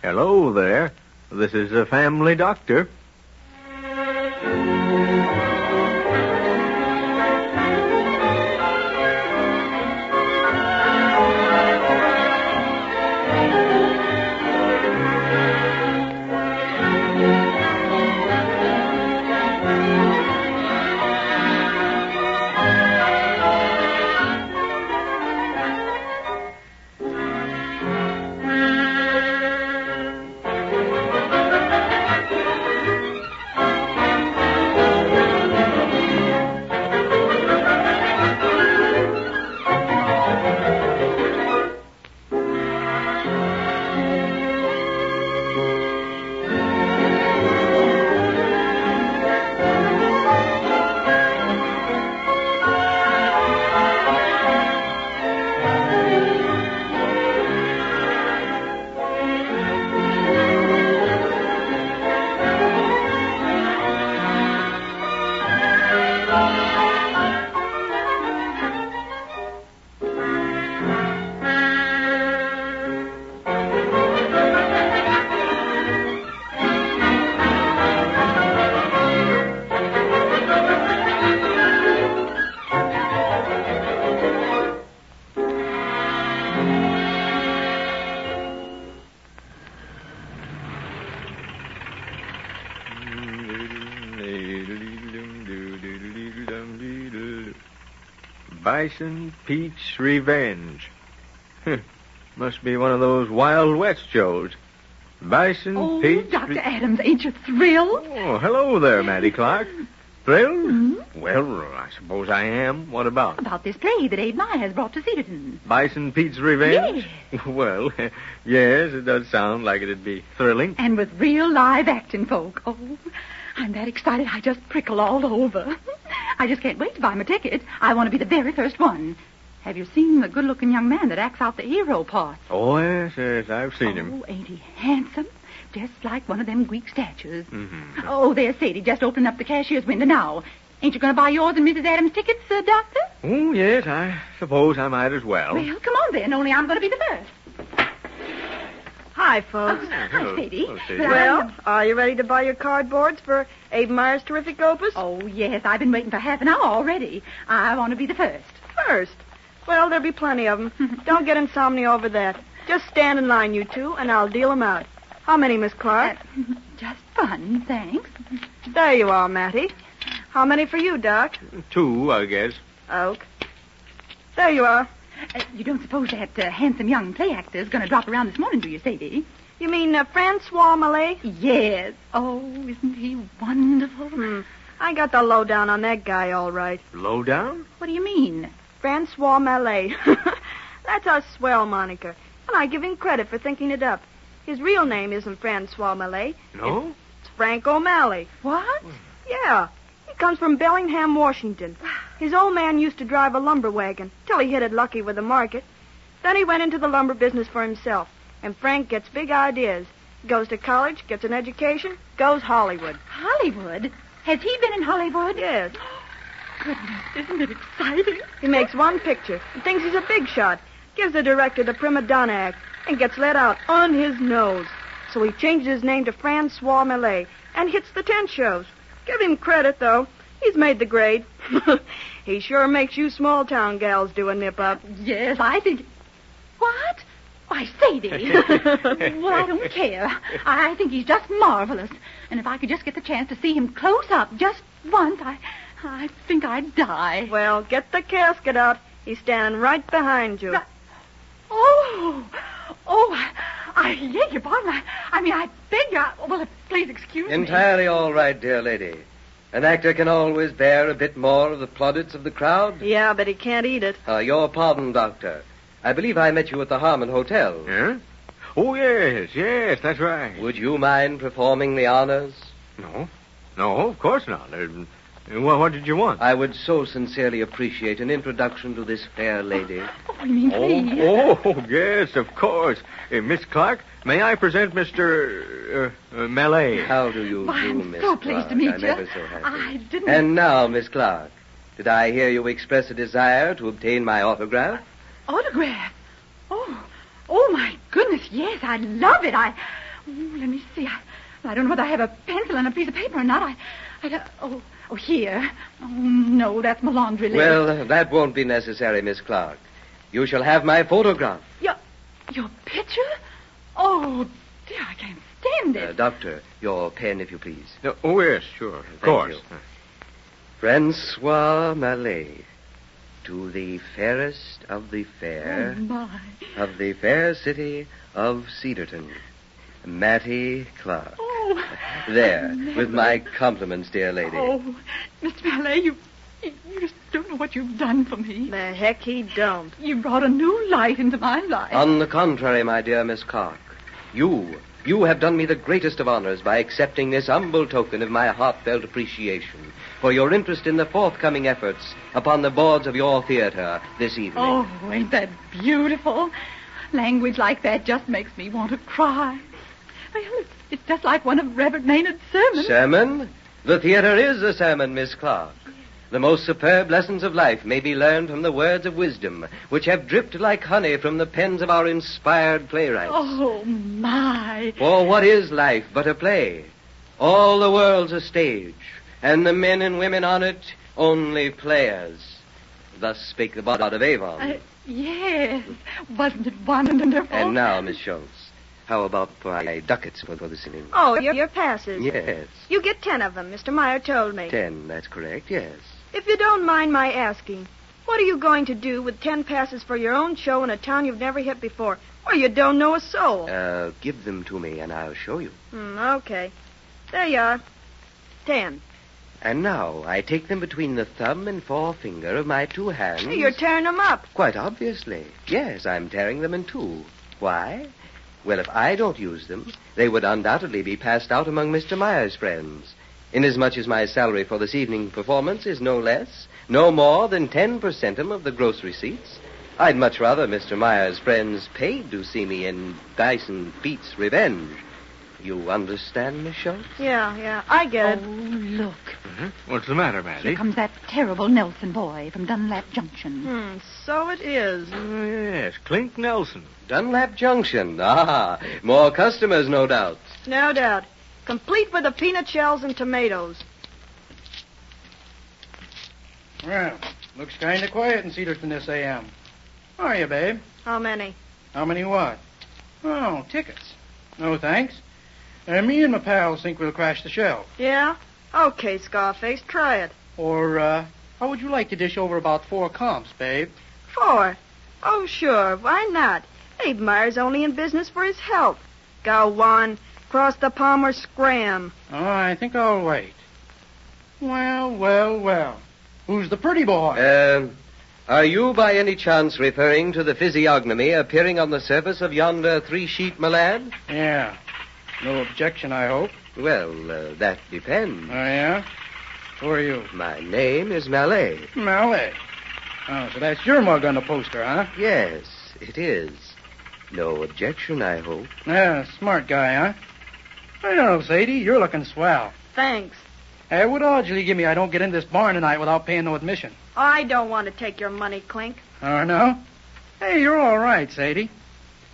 Hello there. This is a family doctor. Bison Pete's Revenge. Must be one of those Wild West shows. Bison Pete's... Dr. Adams, ain't you thrilled? Oh, hello there, Maddie Clark. Thrilled? Mm-hmm. Well, I suppose I am. What about? About this play that Abe Myers brought to Cedarton. Bison Pete's Revenge? Yes. Well, yes, it does sound like it'd be thrilling. And with real live acting folk. Oh, I'm that excited I just prickle all over. I just can't wait to buy my ticket. I want to be the very first one. Have you seen the good-looking young man that acts out the hero part? Oh, yes, I've seen him. Oh, ain't he handsome? Just like one of them Greek statues. Mm-hmm. Oh, there's Sadie just opening up the cashier's window now. Ain't you going to buy yours and Mrs. Adams' tickets, Doctor? Oh, yes, I suppose I might as well. Well, come on then, only I'm going to be the first. Hi, folks. Hi, Sadie. Hello, Sadie. Well, are you ready to buy your cardboards for Abe Myers' terrific opus? Oh, yes, I've been waiting for half an hour already. I want to be the first. First. Well, there'll be plenty of them. Don't get insomnia over that. Just stand in line, you two, and I'll deal them out. How many, Miss Clark? Just fun, thanks. There you are, Mattie. How many for you, Doc? 2, I guess. Oak. There you are. You don't suppose that handsome young play actor is going to drop around this morning, do you, Sadie? You mean Francois Mallet? Yes. Oh, isn't he wonderful? I got the lowdown on that guy, all right. Lowdown? What do you mean? Francois Mallet. That's a swell moniker. And I give him credit for thinking it up. His real name isn't Francois Mallet. No? It's Frank O'Malley. What? Yeah. He comes from Bellingham, Washington. His old man used to drive a lumber wagon till he hit it lucky with the market. Then he went into the lumber business for himself. And Frank gets big ideas. Goes to college, gets an education, goes Hollywood. Hollywood? Has he been in Hollywood? Yes. Goodness, isn't it exciting? He makes one picture and thinks he's a big shot. Gives the director the prima donna act and gets let out on his nose. So he changes his name to Francois Mallet and hits the 10 shows. Give him credit, though. He's made the grade. He sure makes you small-town gals do a nip-up. Yes, I think... What? Why, Sadie. Well, I don't care. I think he's just marvelous. And if I could just get the chance to see him close up just once, I think I'd die. Well, get the casket out. He's standing right behind you. Oh, I beg your pardon. I beg your... Well, please excuse me. Entirely all right, dear lady. An actor can always bear a bit more of the plaudits of the crowd. Yeah, but he can't eat it. Your pardon, Doctor. I believe I met you at the Harmon Hotel. Yeah? Oh, yes, that's right. Would you mind performing the honors? No, of course not. What did you want? I would so sincerely appreciate an introduction to this fair lady. Oh, you mean please? Oh, yes, of course. Miss Clark, may I present Mr. Mallet? How do you Why, do, I'm Miss so Clark? pleased to meet I'm you. ever so happy. I didn't... And now, Miss Clark, did I hear you express a desire to obtain my autograph? Autograph? Oh, my goodness, yes, I'd love it. let me see. I don't know whether I have a pencil and a piece of paper or not. Here. Oh, no, that's my laundry list. Well, that won't be necessary, Miss Clark. You shall have my photograph. Your picture? Oh, dear, I can't stand it. Doctor, your pen, if you please. Oh, yes, sure. Of course. You. Francois Mallet, to the fairest of the fair, Oh, my. of the fair city of Cedarton, Mattie Clark. Oh. There, with my compliments, dear lady. Oh, Mr. Mallet, you just don't know what you've done for me. The heck he don't. You brought a new light into my life. On the contrary, my dear Miss Clark, you have done me the greatest of honors by accepting this humble token of my heartfelt appreciation for your interest in the forthcoming efforts upon the boards of your theater this evening. Oh, ain't that beautiful? Language like that just makes me want to cry. Well, it's just like one of Reverend Maynard's sermons. Sermon? The theater is a sermon, Miss Clark. The most superb lessons of life may be learned from the words of wisdom, which have dripped like honey from the pens of our inspired playwrights. Oh, my. For what is life but a play? All the world's a stage, and the men and women on it only players. Thus spake the bard of Avon. Yes. Wasn't it wonderful? And now, Miss Schultz, how about my ducats for the singing? Oh, your passes. Yes. You get 10 of them, Mr. Meyer told me. 10, that's correct, yes. If you don't mind my asking, what are you going to do with 10 passes for your own show in a town you've never hit before, where you don't know a soul? Give them to me and I'll show you. Okay. There you are. 10. And now I take them between the thumb and forefinger of my two hands. Hey, you're tearing them up. Quite obviously. Yes, I'm tearing them in two. Why? Well, if I don't use them, they would undoubtedly be passed out among Mr. Meyer's friends. Inasmuch as my salary for this evening's performance is no less, no more than 10 per centum of the gross receipts, I'd much rather Mr. Meyer's friends paid to see me in Bison Beats Revenge. You understand, Miss Schultz? Yeah, I get it. Oh, look. Mm-hmm. What's the matter, Mattie? Here comes that terrible Nelson boy from Dunlap Junction. So it is. Oh, yes, Clink Nelson. Dunlap Junction. Ah, more customers, no doubt. No doubt. Complete with the peanut shells and tomatoes. Well, looks kind of quiet in Cedarton this a.m. How are you, babe? How many? How many what? Oh, tickets. No, thanks. Me and my pals think we'll crash the show. Yeah? Okay, Scarface, try it. Or, how would you like to dish over about 4 comps, babe? 4? Oh, sure. Why not? Abe Meyer's only in business for his health. Go on. Cross the Palmer scram. Oh, I think I'll wait. Well. Who's the pretty boy? Are you by any chance referring to the physiognomy appearing on the surface of yonder 3-sheet malad? Yeah. No objection, I hope. Well, that depends. Oh, yeah? Who are you? My name is Mallet. Mallet. Oh, so that's your mug on the poster, huh? Yes, it is. No objection, I hope. Yeah, smart guy, huh? Well, Sadie, you're looking swell. Thanks. Hey, what odds will you give me I don't get in this barn tonight without paying no admission? I don't want to take your money, Clink. Oh, no? Hey, you're all right, Sadie.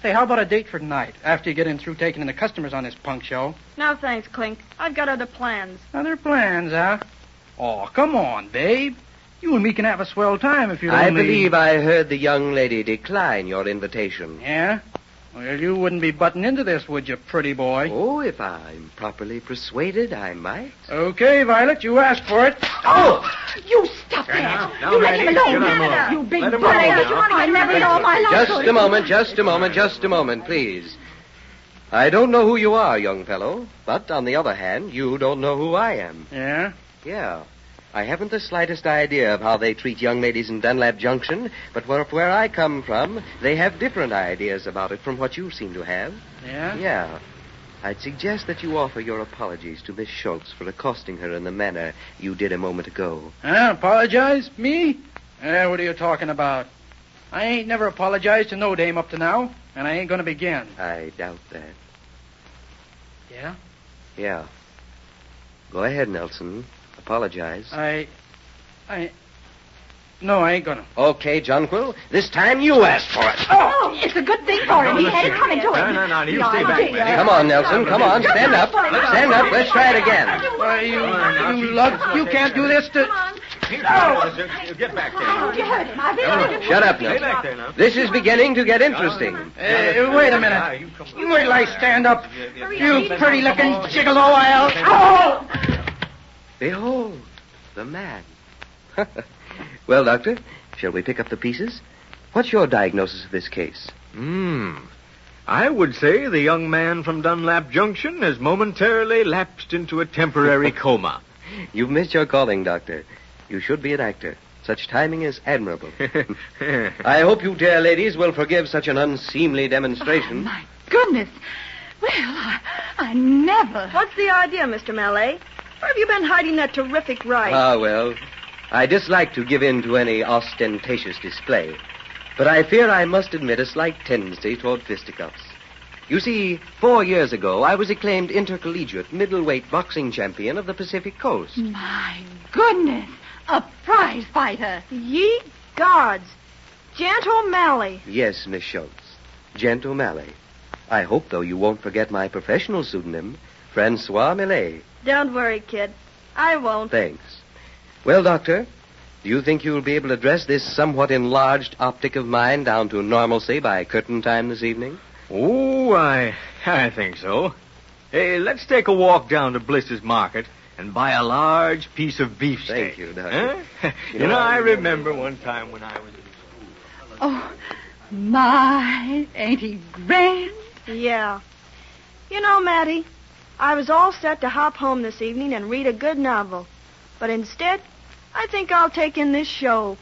Hey, how about a date for tonight, after you get in through taking in the customers on this punk show? No, thanks, Clink. I've got other plans. Other plans, huh? Oh, come on, babe. You and me can have a swell time if you don't I believe I heard the young lady decline your invitation. Yeah? Well, you wouldn't be butting into this, would you, pretty boy? Oh, if I'm properly persuaded, I might. Okay, Violet, you asked for it. Oh! You stop that! Now, You let him Mattie, alone! get on You big Let him bully! alone now. I never in all my life... Just a moment, please. I don't know who you are, young fellow, but on the other hand, you don't know who I am. Yeah? Yeah. I haven't the slightest idea of how they treat young ladies in Dunlap Junction, but where I come from, they have different ideas about it from what you seem to have. Yeah? Yeah. I'd suggest that you offer your apologies to Miss Schultz for accosting her in the manner you did a moment ago. Apologize? Me? What are you talking about? I ain't never apologized to no dame up to now, and I ain't gonna begin. I doubt that. Yeah? Yeah. Go ahead, Nelson. Apologize. No, I ain't gonna. Okay, Jonquil. This time you ask for it. Oh, it's a good thing for him. He had it coming to him. No, you stay back, man. Come on, Nelson. Come on. Stand up. Stand up. Let's try it again. Why, you lug, you can't do this to... Get back there. Don't you hurt him. I really Shut up, Stay back Nelson. there now. This is beginning to get interesting. Wait a minute. You wait till I stand up. You pretty-looking gigolo, I'll... Oh! Behold, the man. Well, Doctor, shall we pick up the pieces? What's your diagnosis of this case? I would say the young man from Dunlap Junction has momentarily lapsed into a temporary coma. You've missed your calling, Doctor. You should be an actor. Such timing is admirable. I hope you dear ladies will forgive such an unseemly demonstration. My goodness. Well, I never... What's the idea, Mr. Mallet? Where have you been hiding that terrific ride? Ah, well, I dislike to give in to any ostentatious display, but I fear I must admit a slight tendency toward fisticuffs. You see, 4 years ago, I was acclaimed intercollegiate middleweight boxing champion of the Pacific Coast. My goodness. A prize fighter. Ye gods. Gent O'Malley. Yes, Miss Schultz. Gent O'Malley. I hope, though, you won't forget my professional pseudonym, Francois Millet. Don't worry, kid. I won't. Thanks. Well, Doctor, do you think you'll be able to dress this somewhat enlarged optic of mine down to normalcy by curtain time this evening? Oh, I think so. Hey, let's take a walk down to Bliss's Market and buy a large piece of beefsteak. Thank you, Doctor. Huh? You know, I remember one time when I was in school. Oh, my, ain't he grand? Yeah. You know, Matty, I was all set to hop home this evening and read a good novel. But instead, I think I'll take in this show.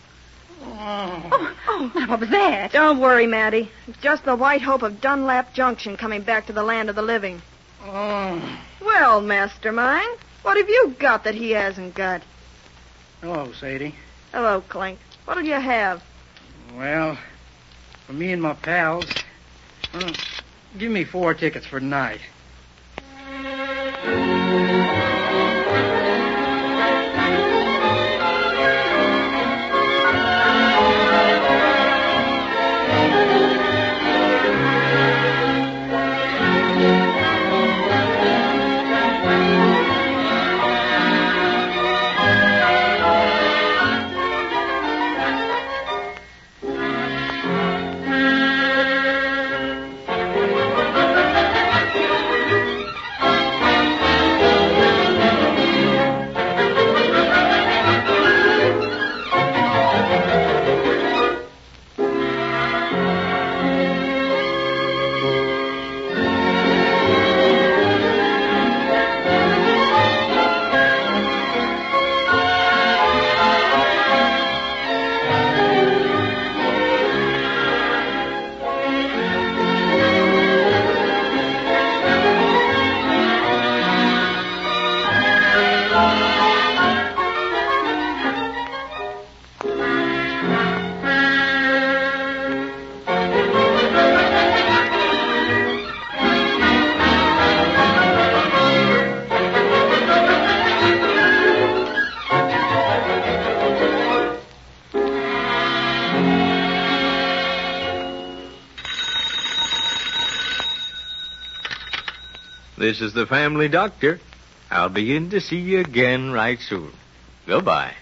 Oh, now what was that? Don't worry, Matty. It's just the white hope of Dunlap Junction coming back to the land of the living. Oh. Well, mastermind, what have you got that he hasn't got? Hello, Sadie. Hello, Clink. What'll you have? Well, for me and my pals, give me 4 tickets for tonight. This is the family doctor. I'll be in to see you again right soon. Goodbye.